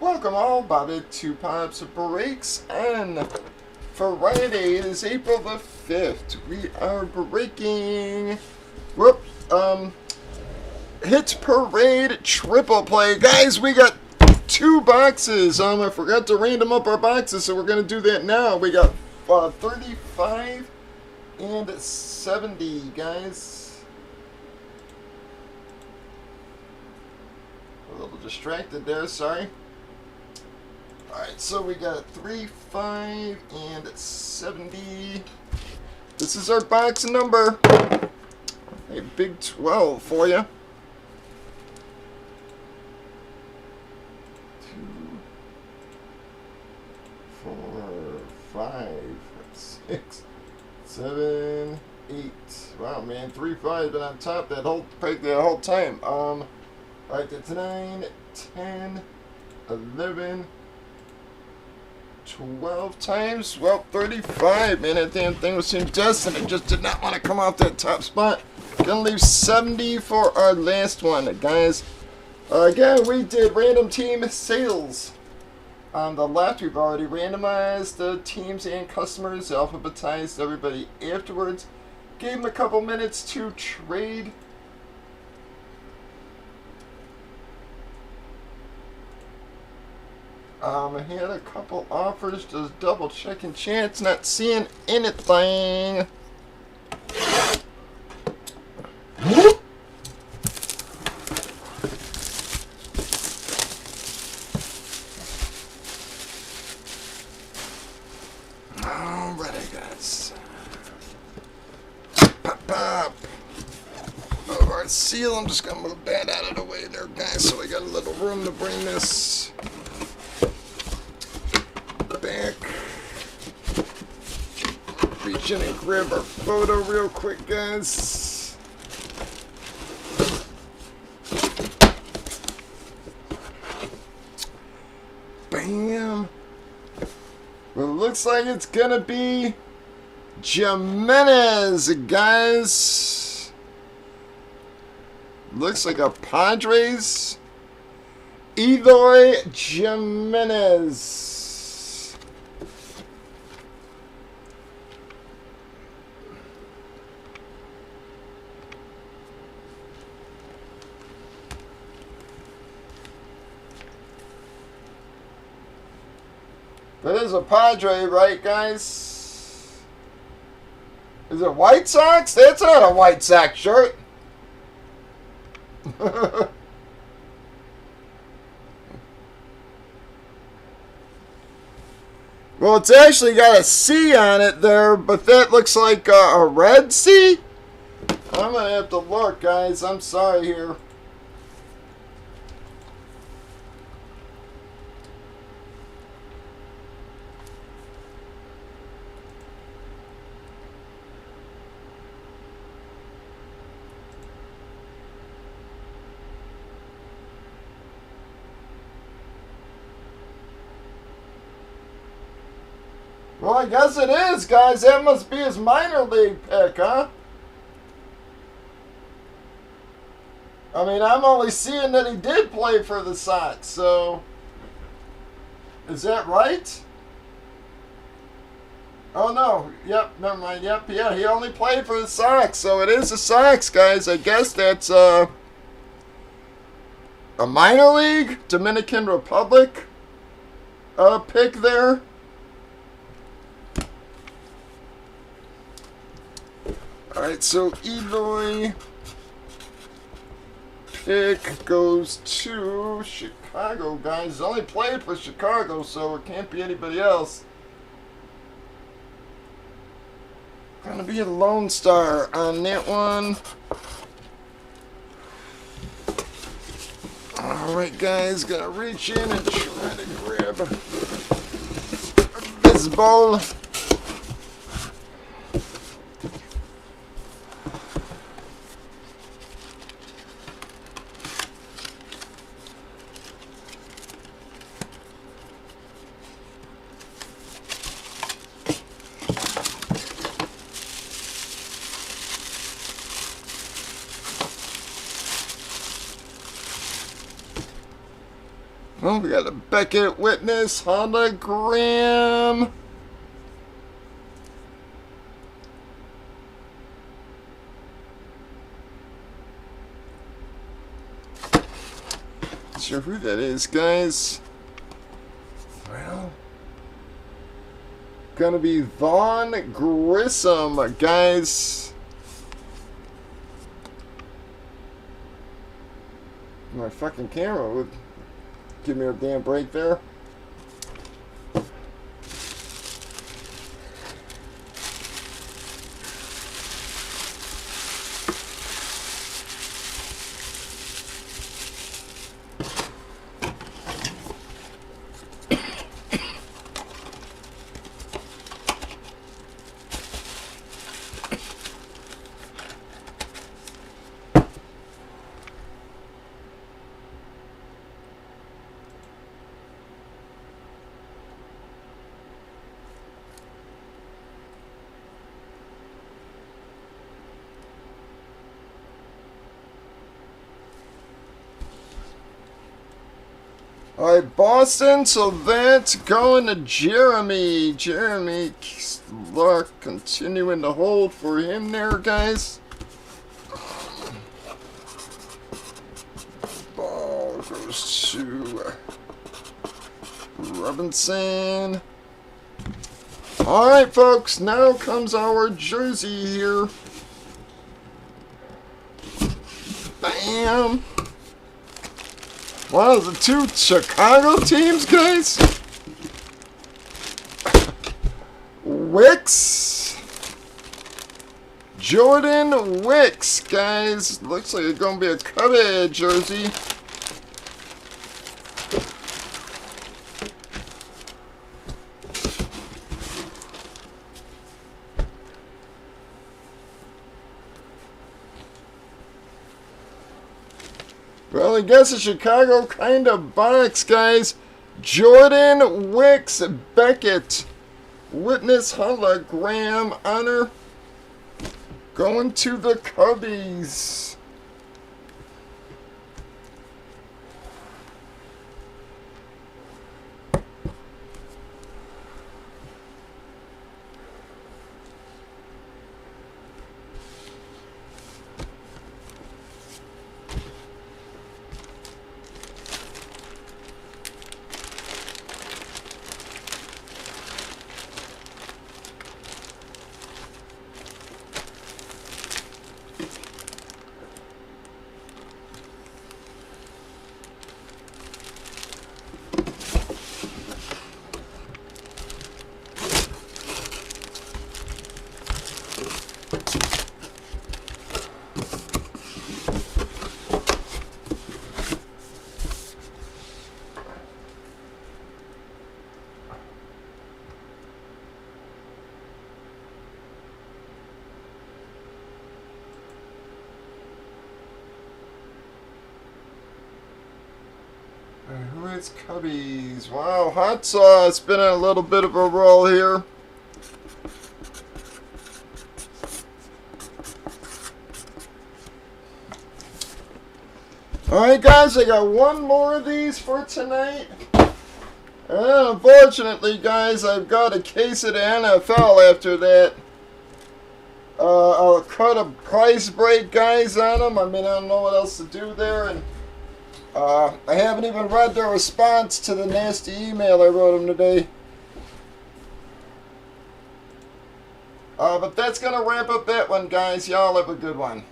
Welcome all, Bobby to Pops Breaks on Friday. It is April the 5th. We are breaking Hit Parade Triple Play. Guys, we got two boxes. I forgot to random up our boxes, so we're gonna do that now. We got 35 and 70, guys. A little distracted there, sorry. Alright, so we got 3, 5, and 70. This is our box number. A big 12 for you. 2, 4, 5, 6, 7, 8. Wow, man, 3, 5 been on top that whole time. Alright, that's 9, 10, 11. 12 times? Well, 35, man. That damn thing was destined. It just did not want to come off that top spot. Gonna leave 70 for our last one, guys. Again, we did random team sales. On the left, we've already randomized the teams and customers, alphabetized everybody afterwards. Gave them a couple minutes to trade. I had a couple offers, just double checking chance, not seeing anything. Alrighty, guys. Pop, pop. Of our seal, I'm just gonna move that out of the way there, guys, so we got a little room to bring this back. Reach in and grab our photo real quick, guys. Bam. Well, it looks like it's gonna be Jimenez, guys. Looks like a Padres. Eloy Jimenez. That is a Padre, right, guys? Is it White Sox? That's not a White Sox shirt. Well, it's actually got a C on it there, but that looks like a red C. I'm going to have to look, guys. I'm sorry here. Well, I guess it is, guys. That must be his minor league pick, huh? I mean, I'm only seeing that he did play for the Sox, so... Is that right? Oh, no. Yep, never mind. Yep, yeah, he only played for the Sox, so it is the Sox, guys. I guess that's, a minor league Dominican Republic pick there. Alright, so Eloy pick goes to Chicago, guys. He's only played for Chicago, so it can't be anybody else. Gonna be a Lone Star on that one. Alright, guys, gonna reach in and try to grab this ball. go. We got a Beckett Witness hologram. Not sure who that is, guys. Well, gonna be Vaughn Grissom, guys. My fucking camera would give me a damn break there. Alright, Boston, so that's going to Jeremy. Jeremy, luck continuing to hold for him there, guys. Ball goes to Robinson. Alright, folks, now comes our jersey here. Bam! Wow, the two Chicago teams, guys. Wicks. Jordan Wicks, guys. Looks like it's going to be a Cubby jersey. Well, I guess a Chicago kind of box, guys. Jordan Wicks Beckett. Witness hologram honor. Going to the Cubbies. Who is Cubbies? Wow, Hot Sauce been in a little bit of a roll here. Alright guys, I got one more of these for tonight. And unfortunately guys, I've got a case of the NFL after that. I'll cut a price break guys on them. I mean, I don't know what else to do there. And I haven't even read their response to the nasty email I wrote them today. But that's going to wrap up that one, guys. Y'all have a good one.